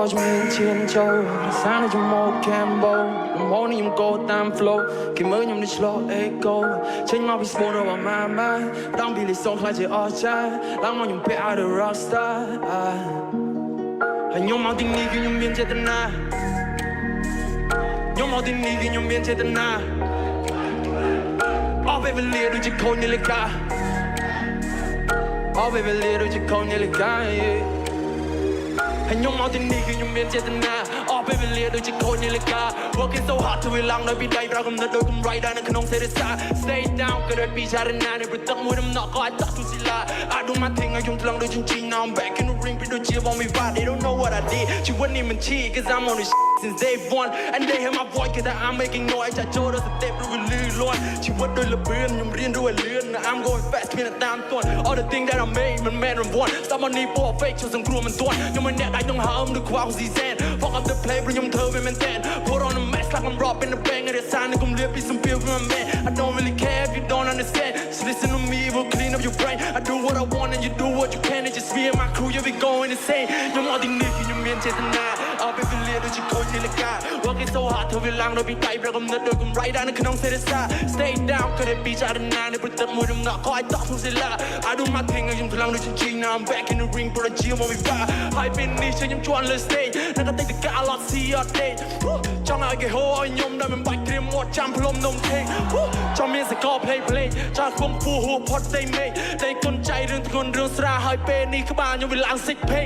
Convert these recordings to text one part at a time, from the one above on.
cho mình chiến châu sáng nay trong mô Cambo mô này em go tam flow khi mới nhầm đi slow echo change my peace more over my mind don't be the song like you all try lang mong nhầm pe out the rockstar anh nhom mau tình đi khi nhầm biên chết na nhom mau tình đi khi nhầm biên chết na oh baby lia đôi chỉ khôn như lê ca oh baby lia đôi chỉ khôn như lê ca anh nhom mau tình đi khi nhom biên chết na oh baby lia đôi chỉ khôn như lê ca working so hard ធ្វើឡើងនៅពីដៃប្រកកំណត់ដូចកំរៃដែរនៅក្នុងសេរីសា stay down ក៏ដូចពីចារណានៅប្រទឹកមួយដំណក់ក៏អាចតោះទូស៊ីឡា I do my thing ឲ្យខ្ញុំថ្លឹងដូចជញ្ជីង now I'm back in the ring ពីដូចជាបងវិវាទ they don't know what I did ជីវិតនេះមិនឈី cause I'm on this since day one and they hear my voice cause I'm making noise ចាចូលដល់ step ឬវាលឺលាន់ជីវិតដូចលបឿនខ្ញុំរៀនរួចលឿន I'm going fast មានតែតាមទាន់ all the thing that I made មិនមែនរង្វាន់ somebody for fake ជួយសង្គ្រោះមិនទាន់ខ្ញុំមិនអ្នកដៃនឹងហើមដូចខ្វះ season fuck up the play ព្រោះខ្ញុំធ្វើវាមែនតើ put on the mask like I'm robbing the bank at the sign ខ្ញុំលៀបពីសំពីល from my man I don't really care if you don't understand just listen to me we'll clean up your brain I do what I want and you do what you can and just me and my crew you'll be going insane ខ្ញុំអត់ទីនេះគឺខ្ញុំមានចេតនាអត់ពេលវេលាដូចជាខូចនាឡិកា working so hard ធ្វើវាឡើងដោយពីដៃប្រកកំណត់ដូចកំរៃដែរនៅក្នុងសេរីសា stay down ក៏ដូចពីចារណានៅប្រទឹកមួយដំណក់ក៏អាចតោះទូស៊ីឡា I do my thing ខ្ញុំថ្លឹងដូចជញ្ជីង now I'm back in the ring ប្រជាមកវិបាហើយពេលនេះខ្ញុំជាន់លើ stage នៅតែតិចកា lot see your day ចង់ឲ្យគេហៅឲ្យខ្ញុំដែលមិនបាច់ត្រៀមមាត់ចាំផ្លុំនំថេងចង់មានសកល play ចាស់គុំពូហួរផុតតែមេតែគុណចៃរឿងធ្ងន់រឿងស្រាហើយពេលនេះក្បាលខ្ញុំវាឡើងសិចពេក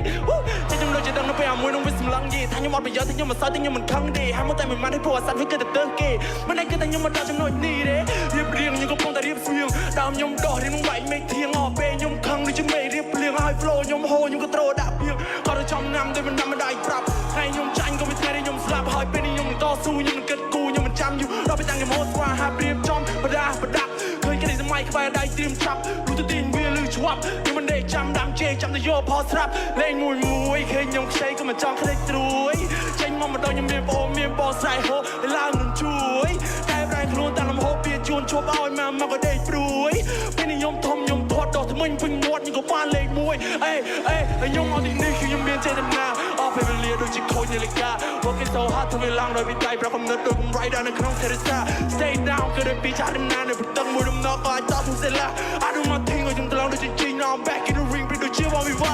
តែខ្ញុំនៅជាដឹងនៅពេលអាមួយនឹងវាសម្លឹងយីថាខ្ញុំអត់ប្រយោជន៍តែខ្ញុំមិនសើចតែខ្ញុំមិនខឹងទេហើយមកតែមិនបានឲ្យព្រោះអាសត្វវាគិតតែទៅគេមិនដែលគិតតែខ្ញុំមិនដល់ចំណុចនេះទេរៀបរៀងខ្ញុំកំពុងតែរៀបស្វៀងដើមខ្ញុំដោះរៀងវាយមេឃធៀងអស់ពេលខ្ញុំខឹងដូចជាមេរៀបភ្លៀងហើយ flow ខ្ញុំហូរខ្ញុំក៏ត្រូវដាក់ពីងក៏ទៅចំណាំតែមិនដាំមិនដៃប្រាប់ថ្ងៃខ្ញុំចាញ់ក៏មិនថ្ងៃនេះខ្ញុំស្លាប់ហើយពេលនេះខ្ញុំមិនតស៊ូខ្ញុំមិនគិតគូខ្ញុំមិនចាំយូរដល់ពេលតាំងខ្ញុំហូរស្វាហាប់រៀបចំបដាបដាក់ឃើញគេសម័យក្បែរដៃត្រៀមចាប់លុះទៅទីវាលឺឆ្វាប់ខ្ញុំមិនដេកចាំដាំជេចាំទៅយកផលស្រាប់លេងមួយឃើញខ្ញុំខ្ចីក៏មិនចង់ខ្លេចត្រួយចេញមកមិនដល់ខ្ញុំមានបងមានបងស្រ័យហូរឡើងនឹងជួយតែប្រែខ្លួនតាមលំហូរពីជួនឈប់ឲ្យមកក៏ដេកព្រួយពេលនេះខ្ញុំធំខ្ញុំធាត់ដោះថ្មិញពេញមាត់ខ្ញុំក៏បានលេខ1អេខ្ញុំមកទីនេះគឺខ្ញុំមានចេតនាអស់ពេលវេលាដូចជាខូចនាឡិកា working so hard ធ្វើឡើងដោយពីដៃប្រកកំណត់ដូចកំរៃដែរនៅក្នុងសេរីសា stay down ក៏ដូចពីចារណានៅប្រទឹកមួយដំណក់ក៏អាចតោះទូស៊ីឡា I do my thing ឲ្យខ្ញុំថ្លឹងដូចជញ្ជីង now I'm back in the ring ពីដូចជាបងវិវា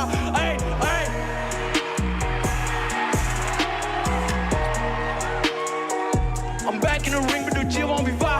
I'm back in the ring ពីដូចជាបងវិវា